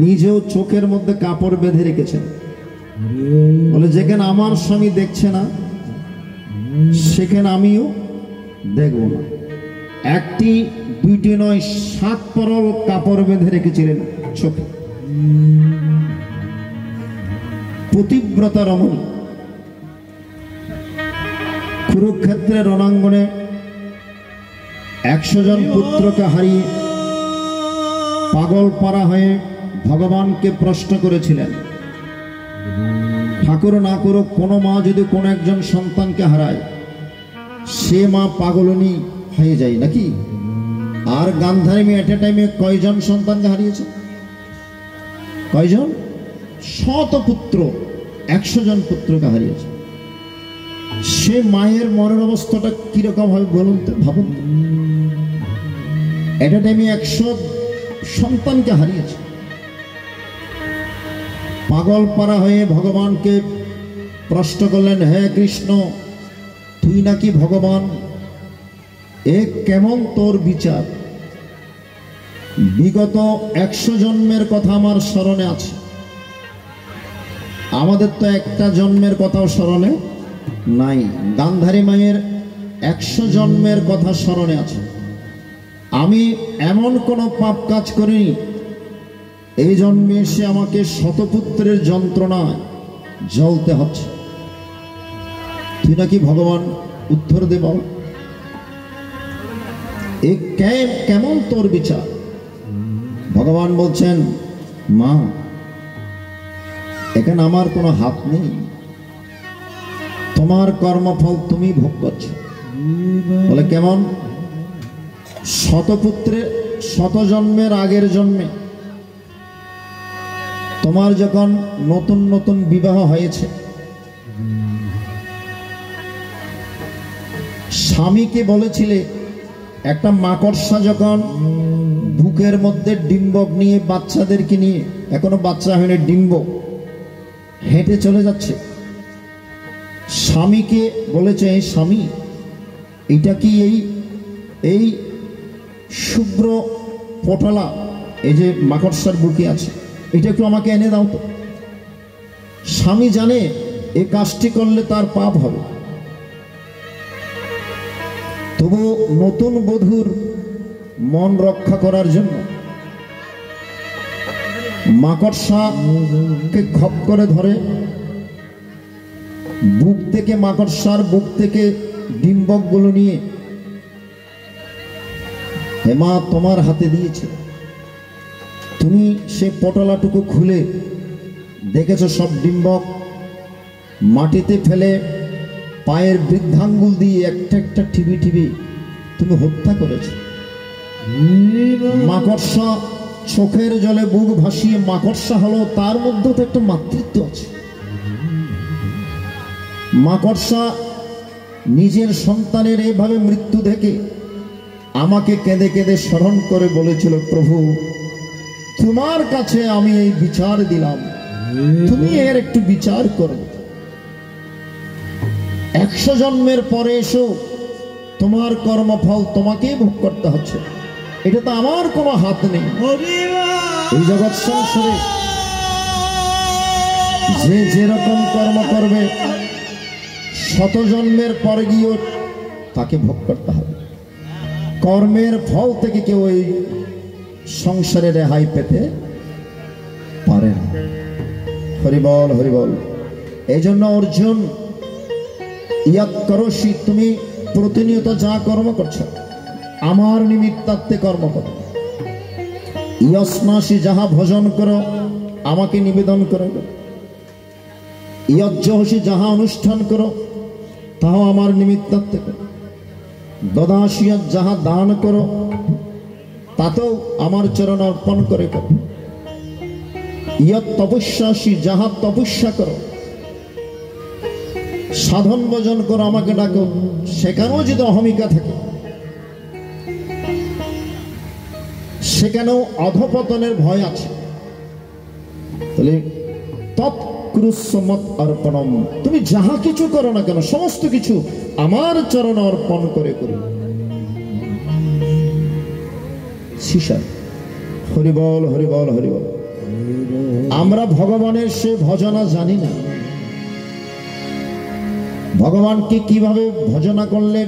নিজেও চোখের মধ্যে কাপড় বেঁধে রেখেছেন, বলে যেখানে আমার স্বামী দেখছে না সেখানে আমিও দেখব না। একটি দুইটি নয়, 7 পরল কাপড় বেঁধে রেখেছিলেন চোখে। পতিব্রতা রমণী কুরুক্ষেত্রের রণাঙ্গনে 100 জন পুত্রকে হারিয়ে পাগল পারা হয়ে ভগবানকে প্রশ্ন করেছিলেন, ঠাকুর না করুক, কোনো মা যদি কোনো একজন সন্তানকে হারায় সে মা পাগলনি হয়ে যায় নাকি? আর গান্ধারী মেয়ে এট এ টাইমে কয়জন সন্তানকে হারিয়েছে? কয়জন? 100 পুত্র, 100 জন পুত্রকে হারিয়েছে। সে মায়ের মনের অবস্থাটা কিরকম হবে বলুন তো, ভাবুন তো। এট এ টাইমে 100 সন্তানকে হারিয়েছে। পাগল পারা হয়ে ভগবানকে প্রশ্ন করলেন, হে কৃষ্ণ, তুই নাকি ভগবান, এ কেমন তোর বিচার? বিগত 100 জন্মের কথা আমার স্মরণে আছে, আমাদের তো একটা জন্মের কথাও স্মরণে নাই। গান্ধারী মায়ের 100 জন্মের কথা স্মরণে আছে। আমি এমন কোনো পাপ কাজ করিনি এই জন্মে এসে আমাকে শতপুত্রের যন্ত্রণায় জ্বলতে হচ্ছে। তুই নাকি ভগবান, উত্তর দে বল, এ কেমন তোর বিচার? ভগবান বলছেন, মা, এখানে আমার কোনো হাত নেই, তোমার কর্মফল তুমি ভোগ করছো। বলে কেমন? শতপুত্রে 100 জন্মের আগের জন্মে তোমার যখন নতুন নতুন বিবাহ হয়েছে, স্বামীকে বলেছিলে একটা মাকড়সা যখন বুকের মধ্যে ডিম্বক নিয়ে বাচ্চাদেরকে নিয়ে, এখনো বাচ্চা হয়নি, ডিম্ব হেঁটে চলে যাচ্ছে, স্বামীকে বলেছে, এই স্বামী, এটা কি এই শুভ্র পটলা এই যে মাকড়সার বুকে আছে, এটা একটু আমাকে এনে দাও তো। স্বামী জানে এই কাজটি করলে তার পাপ হবে, তবু নতুন বধূর মন রক্ষা করার জন্য মাকড়সাকে খপ করে ধরে, বুক থেকে, মাকড়সার বুক থেকে ডিম্বকগুলো নিয়ে হেমা তোমার হাতে দিয়েছে। তুমি সে পটলাটুকু খুলে দেখেছো সব ডিম্বক মাটিতে ফেলে পায়ের বৃদ্ধাঙ্গুল দিয়ে একটা একটা ঠিবি ঠিবি তুমি হত্যা করেছো। মাকড়সা চোখের জলে বুক ভাসিয়ে মাকড়সা হলো, তার মধ্যে তো একটা মাতৃত্ব আছে। মাকড়সা নিজের সন্তানের এইভাবে মৃত্যু দেখে আমাকে কেঁদে কেঁদে স্মরণ করে বলেছিল, প্রভু, তোমার কাছে আমি এই বিচার দিলাম, তুমি এর একটু বিচার করো। 100 জন্মের পরে এসো, তোমার কর্মফল তোমাকেই ভোগ করতে হচ্ছে, এটা তো আমার কোনো হাত নেই। এই জগৎ সংসারে যে যেরকম কর্ম করবে 100 জন্মের পরে গিয়েও তাকে ভোগ করতে হবে। কর্মের ফল থেকে কেউ এই সংসারে রেহাই পেতে পারে না। হরিবল হরিবল। এই জন্য অর্জুন, ইয়াত করসি, তুমি প্রতিনিয়ত যা কর্ম করছো আমার নিমিত্তার্থে কর্ম করো। ইয়স্নাসি, যাহা ভজন করো আমাকে নিবেদন করো। ইয়জ্জহসি, যাহা অনুষ্ঠান করো তাহাও আমার নিমিত্তার্থে করো। দদাসিয়া, যাহা দান করো তাতেও আমার চরণ অর্পণ করে করো। ইয়ৎ তপস্যাসি, যাহা তপস্যা করো, সাধন ভজন করো, আমাকে ডাকো, সেখানেও যদি অহমিকা থাকে, সেখানেও অধপতনের ভয় আছে। তাহলে তৎকুরুসমত অর্পণম, তুমি যাহা কিছু করো না কেন সমস্ত কিছু আমার চরণ অর্পণ করে করি। শিশা হরিবল হরিবল হরিবল। আমরা ভগবানের সে ভজনা জানি না। ভগবানকে কিভাবে ভজনা করলে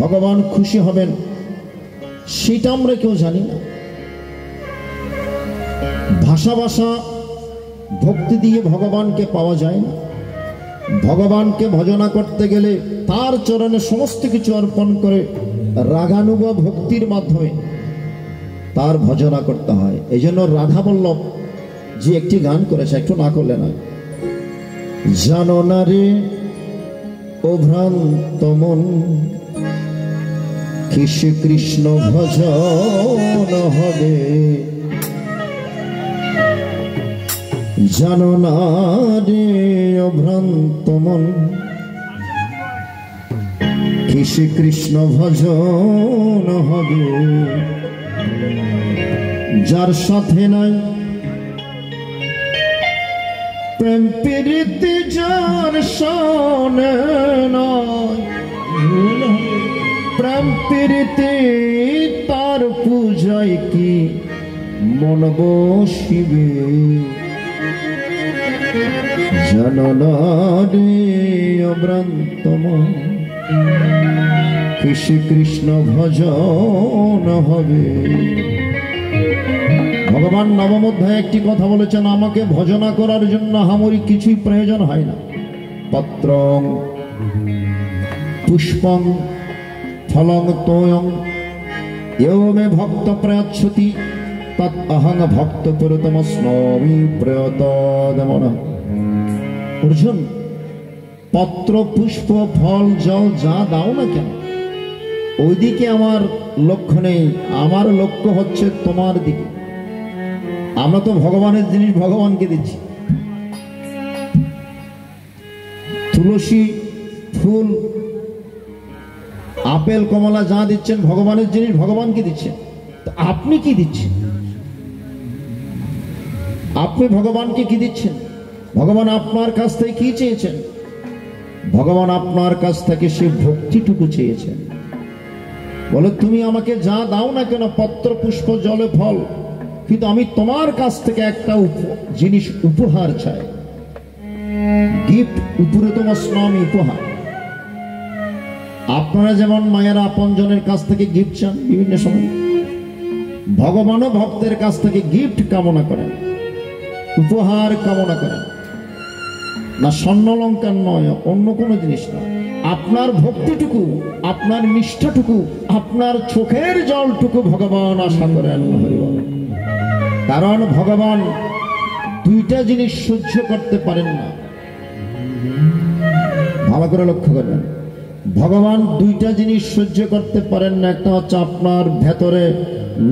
ভগবান খুশি হবেন সেটা আমরা কেউ জানি না। ভাষা ভাষা ভক্তি দিয়ে ভগবানকে পাওয়া যায় না। ভগবানকে ভজনা করতে গেলে তার চরণে সমস্ত কিছু অর্পণ করে রাগানুগ ভক্তির মাধ্যমে তার ভজনা করতে হয়। এই জন্য রাধা বল্লভ যে একটি গান করেছে, একটু না করলে না। জানো না রে ও ভ্রান্ত মন, কি শ্রী কৃষ্ণ ভজন হবে। জানো না রে ও ভ্রান্ত মন, কি শ্রী কৃষ্ণ ভজন হবে। যার সাথে নাই প্রেম প্রীতি, যার সনে নয় প্রেম প্রীতি, তার পূজায় কি মন বসিবে। জানো না রে অভ্রান্ত মন, কি শ্রী কৃষ্ণ ভজন হবে। ভগবান নবম অধ্যায়ে একটি কথা বলেছেন, আমাকে ভজনা করার জন্য হামরি কিছুই প্রয়োজন হয় না। পত্রং পুষ্পং ফলং তোয়ং ইয়ো মে ভক্ত প্রয়চ্ছতি তৎ অহং ভক্ত পুরুতমস্মি প্রয়তদমনঃ। অর্জুন, পত্র পুষ্প ফল জল যা দাও না কেন, ওইদিকে আমার লক্ষ্য নেই। আমার লক্ষ্য হচ্ছে তোমার দিকে। আমরা তো ভগবানের জিনিস ভগবানকে দিচ্ছি। তুলসী ফুল আপেল কমলা যা দিচ্ছেন ভগবানের জিনিস ভগবানকে দিচ্ছেন। তো আপনি কি দিচ্ছেন? আপনি ভগবানকে কি দিচ্ছেন? ভগবান আপনার কাছ থেকে কি চেয়েছেন? ভগবান আপনার কাছ থেকে সে ভক্তিটুকু চেয়েছেন। বলে তুমি আমাকে যা দাও না কেন, পত্র পুষ্প জলে ফল, কিন্তু আমি তোমার কাছ থেকে একটা জিনিস উপহার চাই। গিফট উপরে তোমার স্নাম উপহার। আপনারা যেমন মায়েরা আপনজনের কাছ থেকে গিফট চান বিভিন্ন সময়, ভগবানও ভক্তের কাছ থেকে গিফট কামনা করেন, উপহার কামনা করেন। না স্বর্ণলঙ্কার নয়, অন্য কোনো জিনিস না। আপনার ভক্তিটুকু, আপনার নিষ্ঠাটুকু, আপনার চোখের জলটুকু ভগবান আশা করেন। কারণ ভগবান দুইটা জিনিস সহ্য করতে পারেন না। ভালো করে লক্ষ্য করবেন, ভগবান দুইটা জিনিস সহ্য করতে পারেন না। একটা হচ্ছে আপনার ভেতরে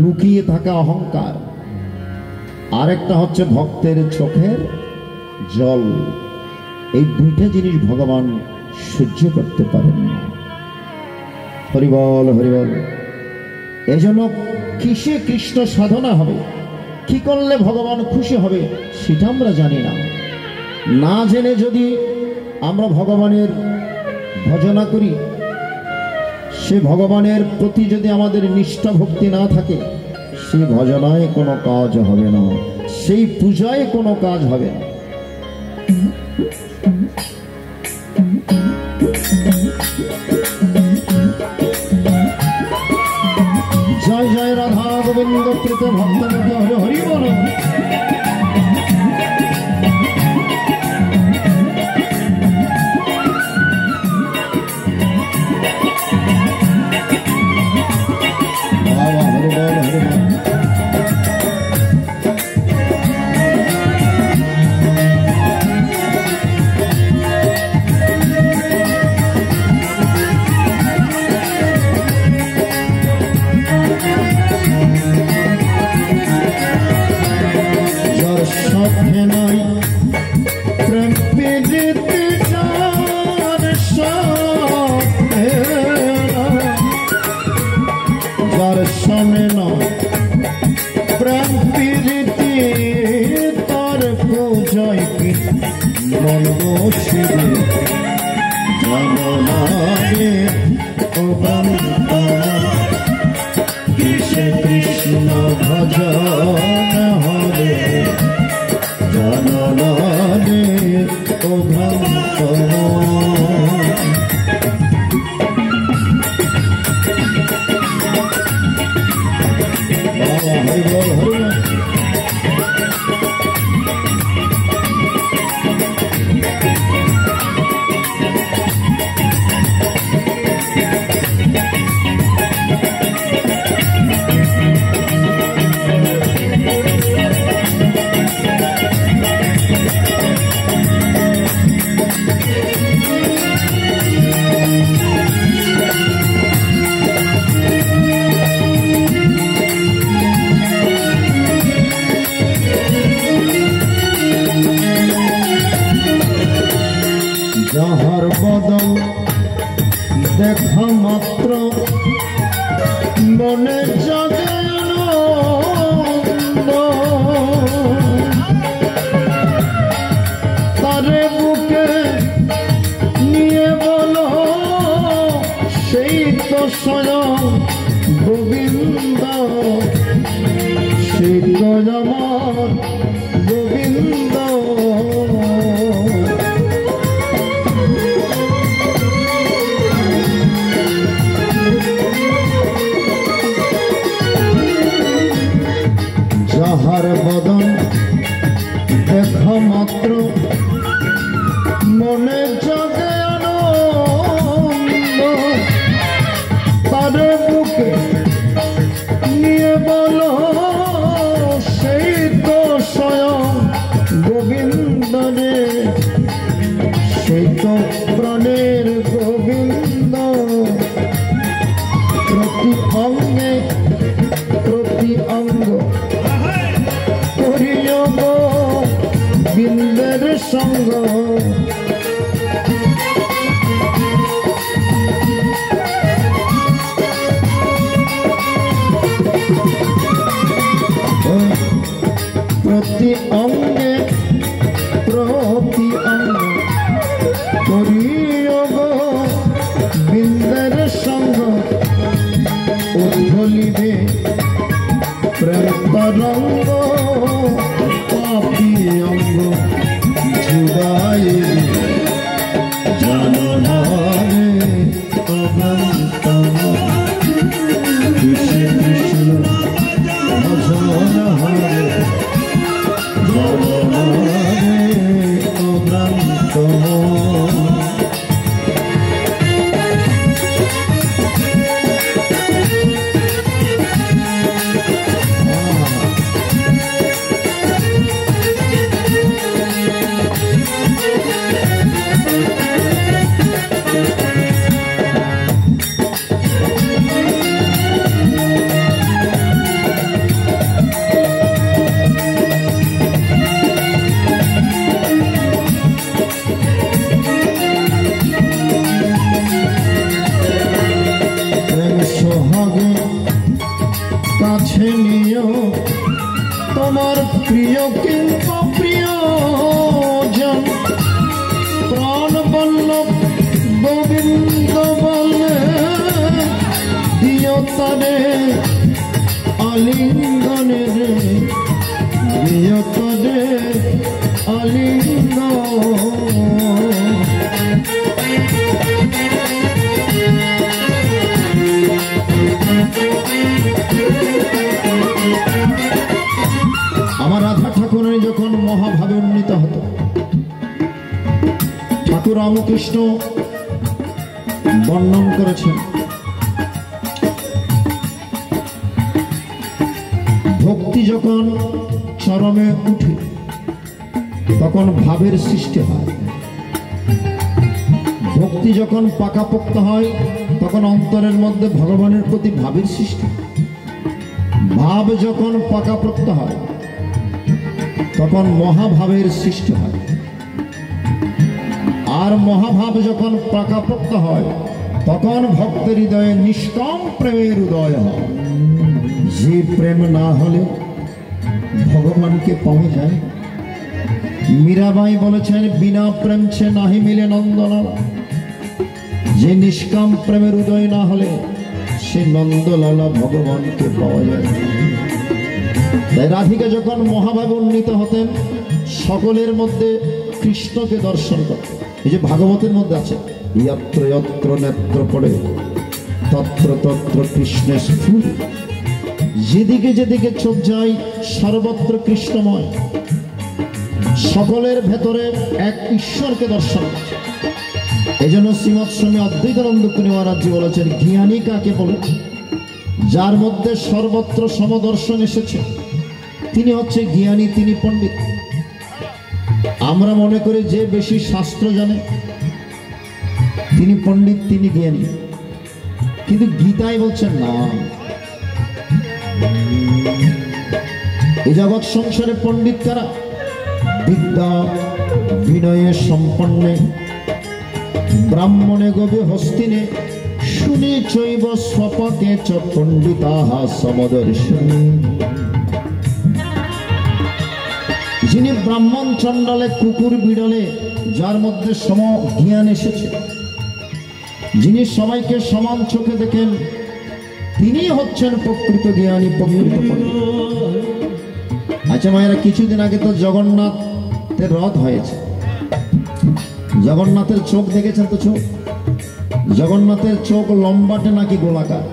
লুকিয়ে থাকা অহংকার, আরেকটা হচ্ছে ভক্তের চোখের জল। এই দুইটা জিনিস ভগবান সহ্য করতে পারেন না। হরিবল হরিবল। এজন্য কিসে কৃষ্ণ সাধনা হবে, কি করলে ভগবান খুশি হবে সেটা আমরা জানি না। না জেনে যদি আমরা ভগবানের ভজনা করি, সে ভগবানের প্রতি যদি আমাদের নিষ্ঠা ভক্তি না থাকে, সেই ভজনায় কোনো কাজ হবে না, সেই পূজায় কোনো কাজ হবে না। জয় জয় রাধা গোবিন্দ প্রীত ভক্ত হরে হরি বল। কৃষ্ণ ভজন হবে। গো আমার গোবিন্দ যাহার বদন দেখা মাত্র মনে জাগে আনন্দ তার বুকে নিয়ে বলো সেই তো স্বয়ং গোবিন্দ রে সেই তো প্রাণের গোবিন্দ প্রতি অঙ্গে প্রতি অঙ্গ করিও গোবিন্দের সঙ্গ প্রতি অঙ্গে প্রতি অঙ্গ করিও গোবিন্দের সঙ্গ উজ্জ্বলিবে প্রেম তরঙ্গ পাপি অঙ্গ জুড়াইবে জননারে অনন্তম কৃষ্ণ কৃষ্ণ ভজন হরে জননারে অনন্তম কাছে নিও তোমার প্রিয় কিন্তু প্রিয়জন প্রাণ বল্লভ গোবিন্দ বলে দিও তারে আলিঙ্গনে রে দিও তারে আলিঙ্গন আমার রাধা ঠাকুরের যখন মহাভাবে উন্নীত হতো ঠাকুর রামকৃষ্ণ বর্ণন করেছেন ভক্তি যখন চরমে উঠে তখন ভাবের সৃষ্টি হয় ভক্তি যখন পাকাপোক্ত হয় তখন অন্তরের মধ্যে ভগবানের প্রতি ভাবের সৃষ্টি ভাব যখন পাকাপোক্ত হয় তখন মহাভাবের সৃষ্টি হয় আর মহাভাব যখন পাকাপোক্ত হয় তখন ভক্তের হৃদয়ে নিষ্কাম প্রেমের উদয় হয় যে প্রেম না হলে ভগবানকে পাওয়া যায় মীরাবাই বলেছেন বিনা প্রেম ছে নাহি মিলে নন্দলালা যে নিষ্কাম প্রেমের উদয় না হলে সে নন্দলালা ভগবানকে পাওয়া যায় তাই রাধিকা যখন মহাভাবে উন্নীত হতেন সকলের মধ্যে কৃষ্ণকে দর্শন করতেন এই যে ভাগবতের মধ্যে আছে यत्र यत्र नेत्र पड़े तत्र तत्र कृष्णेर स्फुर जेदिके जेदिके चोख जाय सर्वत्र कृष्णमय सकलेर भेतरे एक ईश्वर के दर्शन एजন্য শ্রীমৎ স্বামী অদ্বৈতানন্দ পুরী মহারাজ জি বলেছেন জ্ঞানী কাকে বলে যার মধ্যে সর্বত্র সমদর্শন এসেছে তিনি হচ্ছে জ্ঞানী তিনি পণ্ডিত আমরা মনে করি যে বেশি শাস্ত্র জানে তিনি পণ্ডিত তিনি জ্ঞানী কিন্তু গীতায় বলছেন না এই জগৎ সংসারে পণ্ডিত কারা विद्या विनय सम्पन्ने ब्राह्मणे गवे हस्तिने शुने चैव स्वपके च पंडिताः समदर्शिनी जिनि ब्राह्मण चंडाले कुकुर बिड़ाले जार मध्य सम ज्ञान एसेछे जिनि सबाइके समान चोखे देखेन तिनि हच्छेन प्रकृत ज्ञानी प्रकृत पंडित আচ্ছা মায়েরা, কিছুদিন আগে তো জগন্নাথের রথ হয়েছে। জগন্নাথের চোখ দেখেছেন তো? চোখ, জগন্নাথের চোখ লম্বাটে নাকি গোলাকার?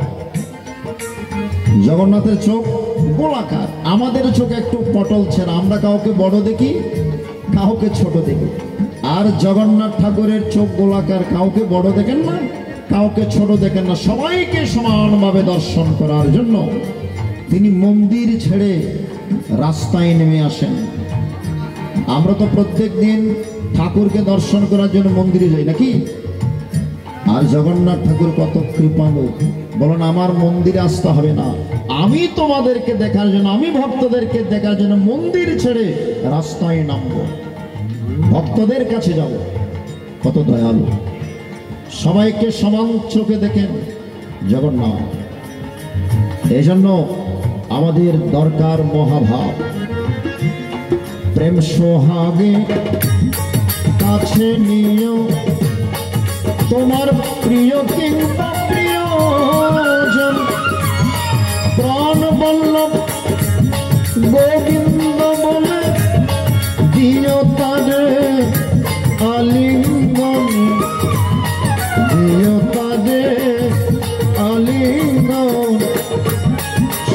জগন্নাথের চোখ গোলাকার। আমাদের চোখ একটু পটল ছেঁড়া, আমরা কাউকে বড় দেখি, কাউকে ছোট দেখি। আর জগন্নাথ ঠাকুরের চোখ গোলাকার, কাউকে বড় দেখেন না, কাউকে ছোট দেখেন না, সবাইকে সমানভাবে দর্শন করার জন্য তিনি মন্দির ছেড়ে রাস্তায় নেমে আসেন। আমরা তো প্রত্যেক দিন ঠাকুরকে দর্শন করার জন্য মন্দিরে যাই নাকি? আর জগন্নাথ ঠাকুর কত কৃপালু, বলেন আমার মন্দিরে আসতে হবে না, আমি তোমাদেরকে দেখার জন্য, আমি ভক্তদেরকে দেখার জন্য মন্দির ছেড়ে রাস্তায় নামবো, ভক্তদের কাছে যাব। কত দয়ালু, সবাইকে সমান চোখে দেখেন জগন্নাথ। এই জন্য আমাদের দরকার মহাভাব, প্রেম সোহাগে কাছে নিও তোমার প্রিয় কিংবা প্রিয়জন, প্রাণ বল্লভ গোবিন্দ বলে দিও তারে আলিঙ্গন, দিও তারে আলিঙ্গন।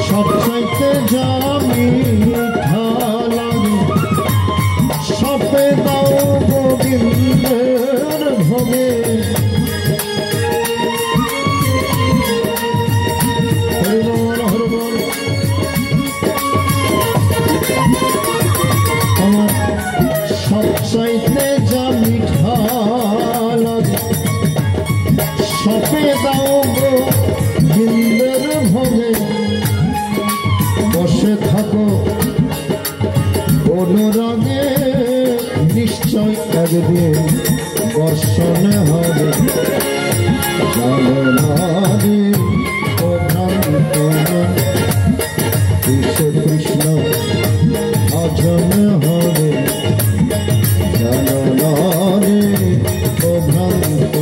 সবচাইতে যা মিঠা লাগে সপে দাও গোবিন্দের ভোগে। আমার সবচাইতে যা মিঠা লাগে সপে দাও গোবিন্দের ভোগে। বসে থাকো অনুরাগে নিশ্চয় একদিন বর্ষণে হবে। কৃষ্ণ কৃষ্ণ ভজন হবে, জানলারে ও ভ্রান্ত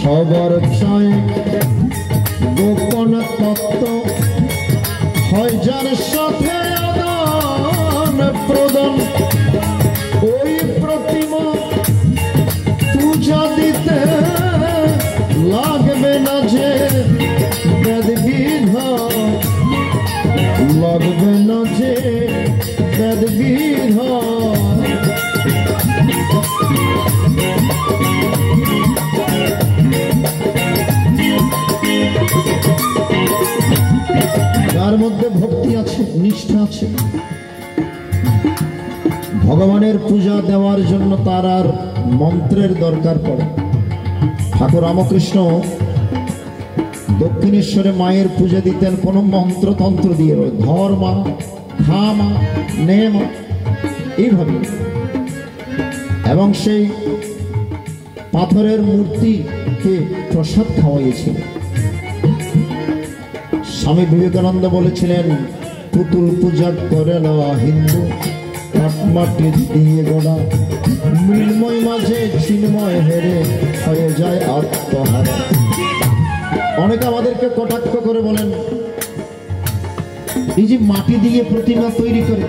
সবার চাই গোপন তত্ত্ব হয় যার সাথে আদান প্রদান। ওই প্রতিমা পূজা দিতে লাগবে না যে বেদ বিধান, লাগবে না যে বেদ বিধান। যার মধ্যে ভক্তি আছে, নিষ্ঠা আছে, ভগবানের পূজা দেওয়ার জন্য তার আর মন্ত্রের দরকার পড়ে। ঠাকুর রামকৃষ্ণ দক্ষিণেশ্বরে মায়ের পূজা দিতেন কোনো মন্ত্রতন্ত্র দিয়ে, ধর মা, খা মা, নে মা, এইভাবে। এবং সেই পাথরের মূর্তিকে প্রসাদ খাওয়াইয়েছিল। স্বামী বিবেকানন্দ বলেছিলেন, পুতুল পূজা করে না হিন্দু, কাঠমাটি দিয়ে গোড়া, মৃন্ময় মাঝে চিন্ময় হেরে হয়ে যায় আত্মহারা। অনেকে আমাদেরকে কটাক্ষ করে বলেন, এই যে মাটি দিয়ে প্রতিমা তৈরি করে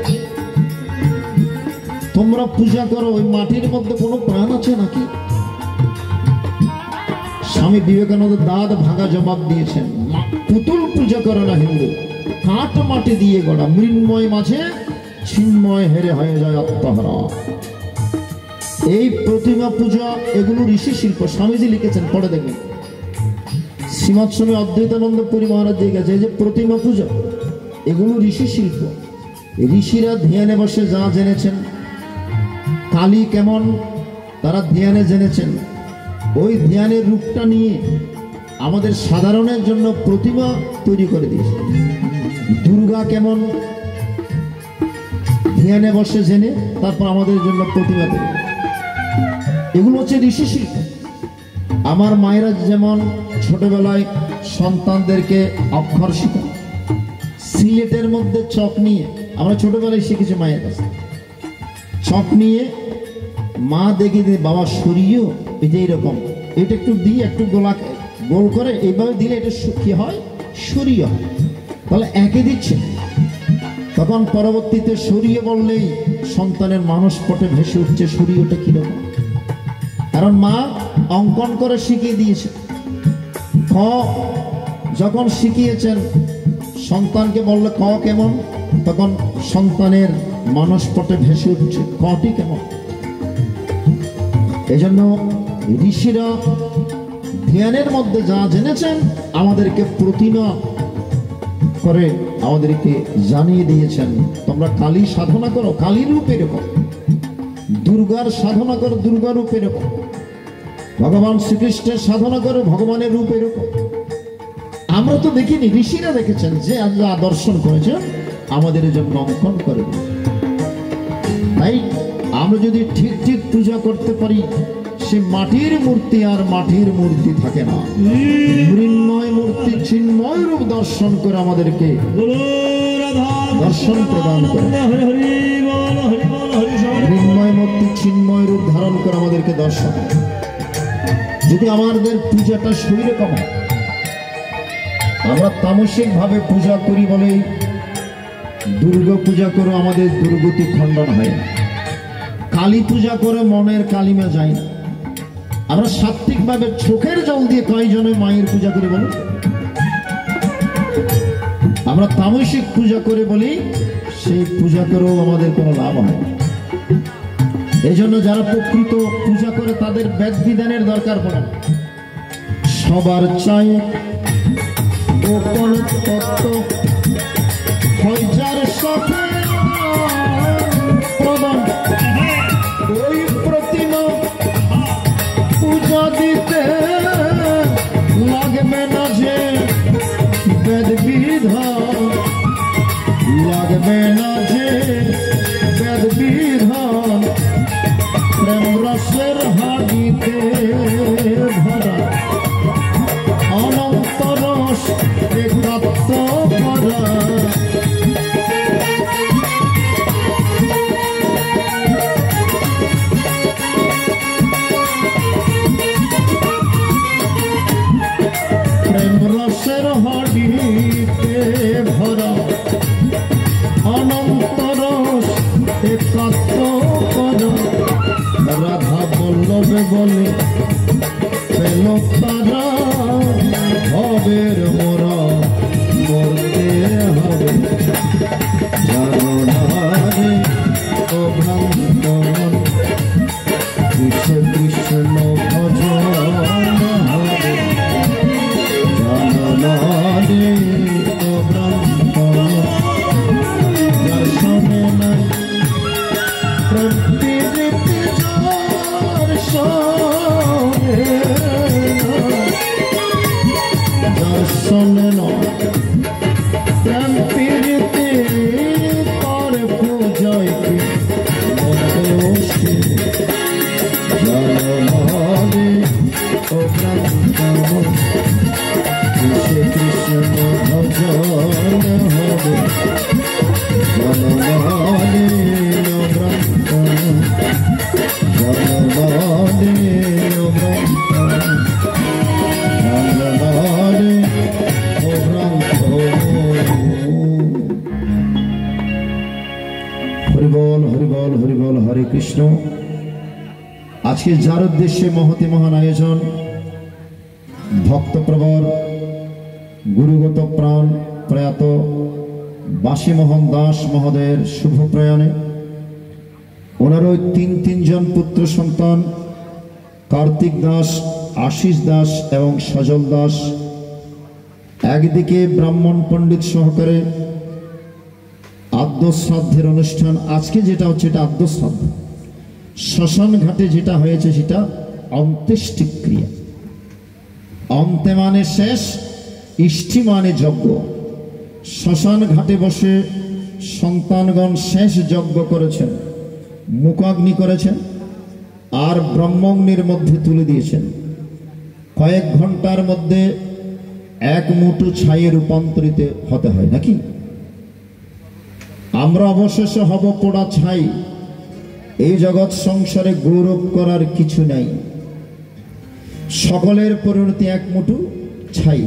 তোমরা পূজা করো, ওই মাটির মধ্যে কোনো প্রাণ আছে নাকি? স্বামী বিবেকানন্দ দাঁত ভাঙা জবাব দিয়েছেন, পুতুল পূজা করে না হিন্দু, কাঠ মাটি দিয়ে গড়া, মৃন্ময় মাঝে চিন্ময় হেরে হয়ে যায় আত্মহারা। এই প্রতিমা পূজা এগুলো ঋষি শিল্প। স্বামীজি লিখেছেন, পড়ে দেখবেন। শ্রীমৎ স্বামী অদ্বৈতানন্দ পুরী মহারাজ দিয়ে গেছে, এই যে প্রতিমা পূজা এগুলো ঋষি শিল্প। ঋষিরা ধ্যানে বসে যা জেনেছেন, কালী কেমন তারা ধ্যানে জেনেছেন, ওই ধ্যানের রূপটা নিয়ে আমাদের সাধারণের জন্য প্রতিমা তৈরি করে দিয়েছে। দুর্গা কেমন ধ্যানে বসে জেনে তারপর আমাদের জন্য প্রতিমা তৈরি। এগুলো হচ্ছে ঋষি শিল্প। আমার মায়েরা যেমন ছোটবেলায় সন্তানদেরকে অক্ষর শেখায়, সিলেটের মধ্যে চক নিয়ে, আমরা ছোটবেলায় শিখেছি মায়ের কাছে, চক নিয়ে মা দেখে দিয়ে বাবা সরিয়েও এই যে এইরকম এটা একটু দিয়ে একটু গোল করে এইভাবে দিলে এটা কি হয়, সরিয়ে হয়। তাহলে একে দিচ্ছে, তখন পরবর্তীতে সরিয়ে বললেই সন্তানের মানস পটে ভেসে উঠছে সরিয়েটা কিরকম, কারণ মা অঙ্কন করে শিখিয়ে দিয়েছে। ক যখন শিখিয়েছেন, সন্তানকে বললে ক কেমন, তখন সন্তানের মানসপটে ভেসে উঠছে কটি কেমন। এই জন্য ঋষিরা ধ্যানের মধ্যে যা জেনেছেন আমাদেরকে প্রতিমা করে আমাদেরকে জানিয়ে দিয়েছেন। তোমরা কালী সাধনা করো, কালী রূপ এরকম, দুর্গার সাধনা করো, দুর্গা রূপ এরকম, ভগবান শ্রীকৃষ্ণের সাধনা করো, ভগবানের রূপ এরকম। আমরা তো দেখিনি, ঋষিরা দেখেছেন, যে যা দর্শন করেছেন আমাদের জন্য অঙ্কন করে। তাই আমরা যদি ঠিক ঠিক পূজা করতে পারি, সে মাটির মূর্তি আর মাটির মূর্তি থাকে না, মৃন্ময় মূর্তি চিন্ময় রূপ দর্শন করে আমাদেরকে দর্শন প্রদান করে। মৃন্ময় মূর্তি চিন্ময় রূপ ধারণ করে আমাদেরকে দর্শন। যদি আমাদের পূজাটা শরীরে কম, আমরা তামসিক ভাবে পূজা করি বলে দুর্গা পূজা করে আমাদের দুর্গতি খণ্ডন হয় না, কালী পূজা করে মনের কালিমা যায় না। আমরা সাত্বিক ভাবে চোখের জল দিয়ে কয়জনে মায়ের পূজা করে বলি, আমরা তামসিক পূজা করে বলি, সেই পূজা করেও আমাদের কোনো লাভ হয় না। এই জন্য যারা প্রকৃত পূজা করে তাদের বেদ বিধানের দরকার পড়ে না। সবার চাই গোপন তত্ত্ব হয় যার সাথে প্রদান, ওই প্রতিমা পূজা দিতে লাগবে না যে বেদ বিধান, লাগবে না যে বেদ বিধান। প্রেম রসের হাড়িতে ভরা অনন্ত রস একাত্ম করা, প্রেম রসের হাড়িতে ভরা অনন্ত রস একাত্ম করা। রাধা বল্লভে বলে পেল তারা, ভবের মোরা মরতে হবে, জানো না রে ও ভ্রান্ত মন, কৃষ্ণ কৃষ্ণ ভজন হবে, জানো না রে ও ভ্রান্ত মন, যার শোনে নাই প্রেম প্রীতি যার শোনে না, যার শোনে না প্রেম প্রীতি তার পূজায় কি মনে জানো না রে ও ভ্রান্ত মন, কৃষ্ণ কৃষ্ণ ভজন হবে, জানো না রে ও ভ্রান্ত মন, জানো না রে ও ভ্রান্ত মন, জানো না রে ও ভ্রান্ত মন। হরিবল হরিবল হরিবল, হরে কৃষ্ণ। আজকে যার উদ্দেশ্যে মহতি মহান আয়োজন, ভক্তপ্রবর গুরুগত প্রাণ প্রয়াত বাসীমোহন দাস মহোদয়ের শুভ প্রয়াণে ওনারও তিনজন পুত্র সন্তান, কার্তিক দাস, আশিস দাস এবং সজল দাস, একদিকে ব্রাহ্মণ পণ্ডিত সহকারে আদ্য শ্রাদ্ধের অনুষ্ঠান আজকে যেটা হচ্ছে এটা আদ্য শ্রাদ্ধ। শ্মশান ঘাটে যেটা হয়েছে সেটা অন্ত্যেষ্টিক্রিয়া। অন্তে মানে শেষ, ইষ্টি মানে যজ্ঞ। শ্মশান ঘাটে বসে সন্তানগণ শেষ যজ্ঞ করেছেন, মুখাগ্নি করেছেন আর ব্রহ্মাগ্নির মধ্যে তুলে দিয়েছেন। কয়েক ঘন্টার মধ্যে এক মুঠো ছাইয়ে রূপান্তরিত হতে হয় নাকি? আমরা অবশেষে হব পোড়া ছাই। এই জগৎ সংসারে গৌরব করার কিছু নাই, সকলের পরিণতি এক মুঠো ছাই।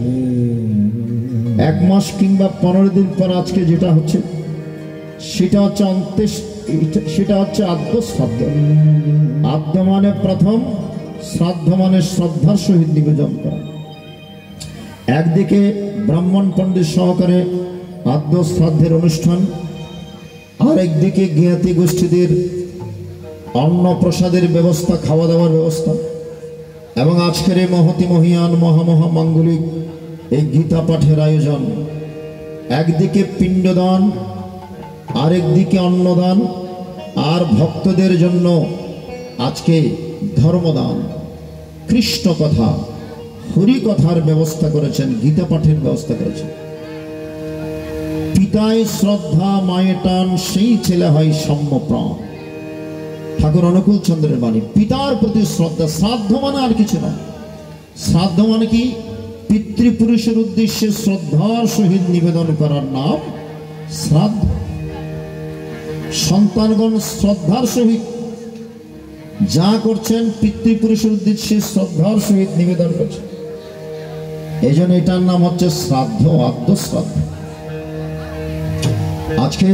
1 মাস কিংবা 15 দিন পর আজকে যেটা হচ্ছে সেটা হচ্ছে সেটা হচ্ছে আদ্য শ্রাদ্ধ। আদ্য মানে প্রথম, শ্রাদ্ধ মানে শ্রদ্ধার সহিত নিবেদন করা। একদিকে ব্রাহ্মণ পণ্ডিত সহকারে আদ্য শ্রাদ্ধের অনুষ্ঠান, আর একদিকে জ্ঞাতি গোষ্ঠীদের অন্ন প্রসাদের ব্যবস্থা, খাওয়া দাওয়ার ব্যবস্থা, এবং আজকের এই মহতি মহিয়ান মহামহা মাঙ্গলিক এই গীতা পাঠের আয়োজন। একদিকে পিণ্ডদান, আরেকদিকে অন্নদান, আর ভক্তদের জন্য আজকে ধর্মদান, কৃষ্ণ কথা, হরি কথার ব্যবস্থা করেছেন, গীতা পাঠের ব্যবস্থা করেছেন। পিতায় শ্রদ্ধা মায়ে টান, সেই ছেলে হয় সাম্যপ্রাণ। ঠাকুর অনুকূল চন্দ্রের বাণী। পিতার প্রতি শ্রদ্ধা। শ্রাদ্ধ মানে আর কিছু না। শ্রাদ্ধ মানে কি? পিতৃপুরুষের উদ্দেশ্যে শ্রদ্ধার সহিত নিবেদন করার নাম শ্রাদ্ধ। সন্তানগণ শ্রদ্ধার সহিত যা করছেন পিতৃপুরুষের উদ্দেশ্যে শ্রদ্ধার সহিত নিবেদন করছেন, এই জন্য এটার নাম হচ্ছে শ্রাদ্ধ, আদ্য শ্রাদ্ধ। আজকে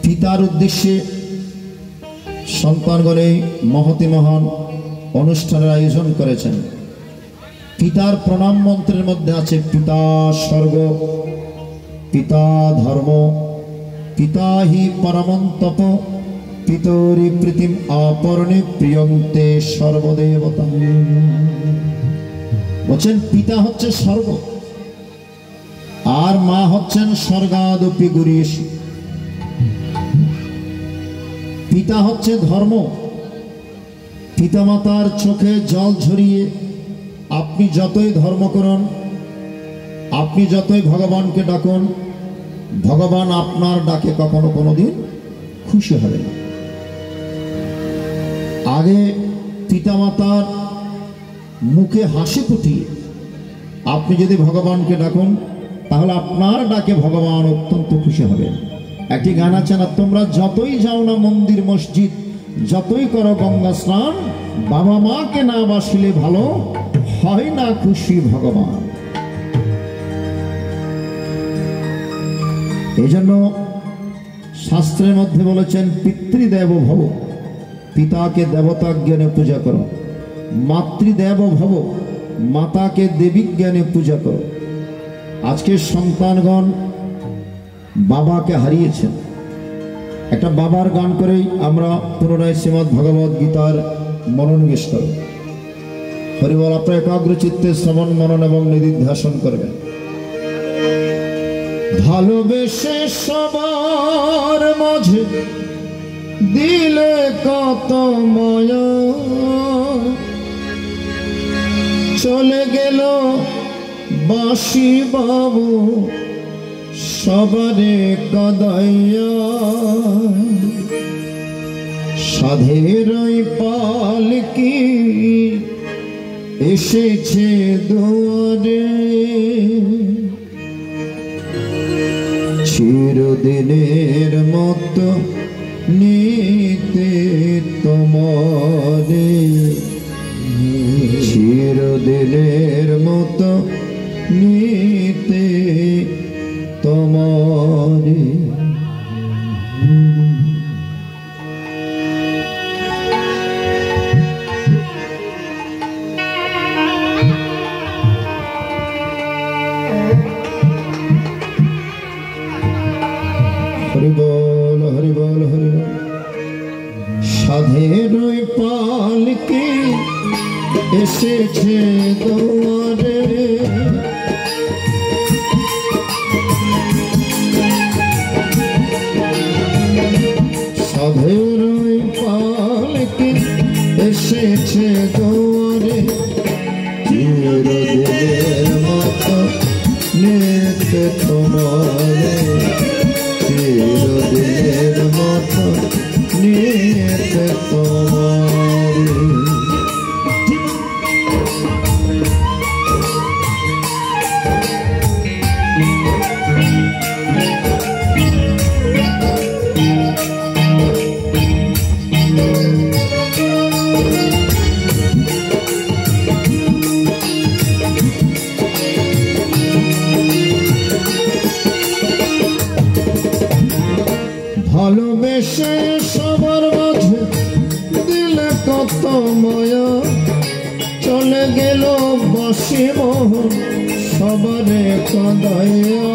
পিতার উদ্দেশ্যে সন্তানগণ এই মহতি মহান অনুষ্ঠানের আয়োজন করেছেন। পিতার প্রণাম মন্ত্রের মধ্যে আছে পিতা স্বর্গ, পিতা ধর্ম, পিতা হি পরমন্তপ, পিতরি প্রীতিম আপর্ণে প্রিয়ন্তে সর্বদেবতা। বলছেন পিতা হচ্ছে স্বর্গ, আর মা হচ্ছেন স্বর্গাদপি গুরীষী। পিতা হচ্ছে ধর্ম। পিতামাতার চোখে জল ঝরিয়ে আপনি যতই ধর্ম করুন, আপনি যতই ভগবানকে ডাকুন, ভগবান আপনার ডাকে কখনো কোনোদিন খুশি হবে না। আগে পিতামাতার মুখে হাসি ফুটিয়ে আপনি যদি ভগবানকে ডাকুন, তাহলে আপনার ডাকে ভগবান অত্যন্ত খুশি হবেন। একটি গান আছে না, তোমরা যতই যাও না মন্দির মসজিদ, যতই করো গঙ্গা স্নান, বাবা মাকে না বাসিলে ভালো হয় না খুশি ভগবান। এই জন্য শাস্ত্রের মধ্যে বলেছেন পিতৃদেব ভব, পিতাকে দেবতা জ্ঞানে পূজা করো। মাতৃদেব ভব, মাতাকে দেবী জ্ঞানে পূজা করো। আজকে সন্তানগণ বাবাকে হারিয়েছেন। একটা বাবার গান করেই আমরা পুনরায় শ্রীমদ্ ভগবদ গীতার মনোনিবেশ করব। হরিবল। আপনার একাগ্র চিত্তে শ্রবণ মনন এবং নিদিধ্যাসন করবেন। ভালোবেসে সবার মাঝে দিলে কত মায়া, চলে গেল বাসি বাবু সবারে কাদাইয়া। সাধের ওই পালকি এসেছে দুয়ারে, চিরদিনের মতো নিতে তোমারে, চিরদিনের মতো নিতে তোমারে। হরি বল হরি বল হরি বল। সাধের ওই পালকি এসেছে দুয়ারে, সাধের ওই পালকি এসেছে দৌড়ে, চিরদিনের মতো নিতে তোমারে, চিরদিনের মতো নিতে তোমারে। ভালোবেসে সবার মাঝে দিলে কত মায়া, চলে গেল বসে মোহন সবারে কাঁদাইয়া।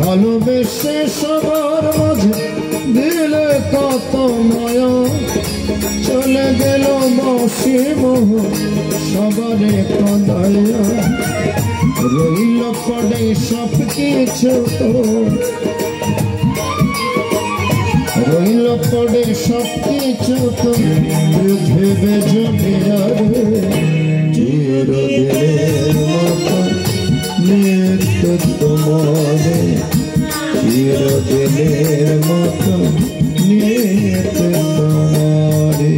ভালোবেসে সবার মাঝে দিলে কত মায়া, চলে গেল বসে মোহন সবারে কাঁদাইয়া। রইল পড়ে সব কিছু, রইল পড়ে সব কিছু তো ভেবে যদি আরে, চিরদিনের মতো নিতে তোমারে, চিরদিনের মতো নিতে তোমারে।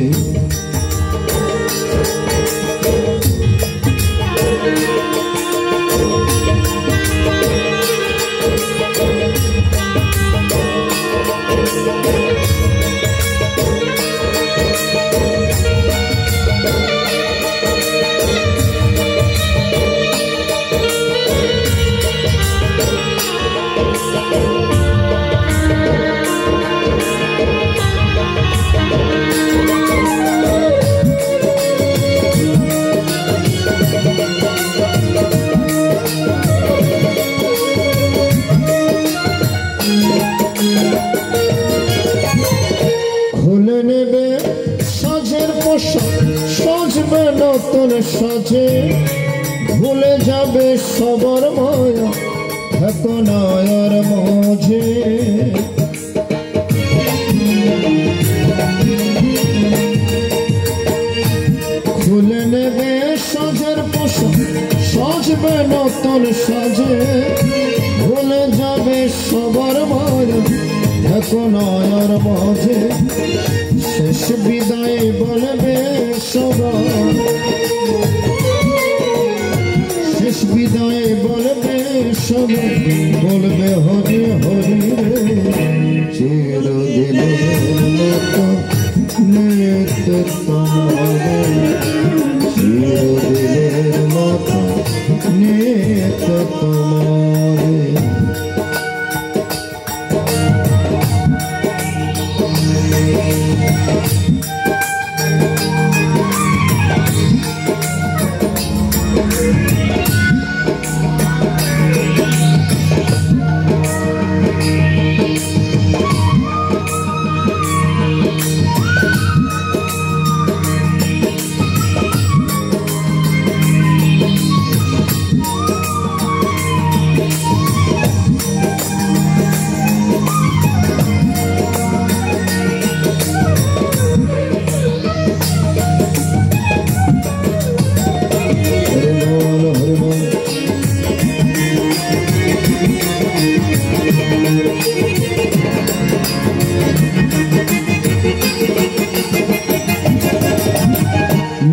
খুলে নেবে সাজের পোশাক, সাজবে নতুন সাজে, ভুলে যাবে সবার মায়া এত নয়ার মাঝে। খুলে নেবে সাজের পোশাক, সাজবে নতুন সাজে, ভুলে যাবে সবার মায়া এত নয়ার মাঝে। শেষ বিদায় বলবে সবার, শেষ বিদায় বলবে সবাই, বলবে হরি হরি রে, চিরদিনের মতো নিতে তোমারে, চিরদিনের মতো নিতে তোমারে।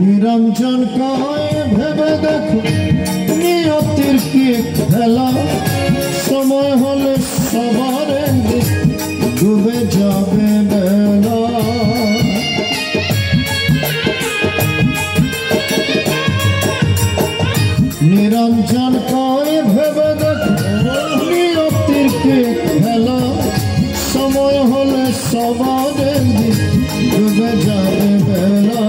নিরঞ্জন কয় ভেবে দেখো নিয়তির কি খেলা, সময় হলে সবার ডুবে যাবে বেলা। নিরঞ্জন কয় ভেবে দেখো নিয়তির কি খেলা, সময় হলে সবার ডুবে যাবে বেলা।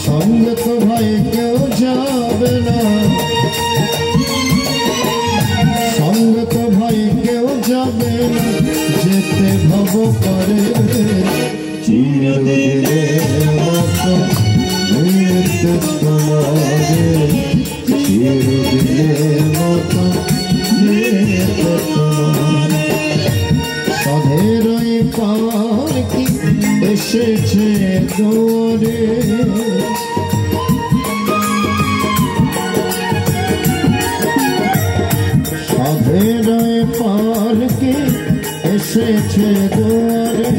সঙ্গে তো ভাই কেউ যাবে না, সঙ্গে তো ভাই কেউ যাবে না, যেতে ভব করে চিরদিনের মতো নিতে তোমারে, চিরদিনের মতো সাধের পালকি এসেছে দৌড়ে সাধের পালকি এসেছে দৌড়ে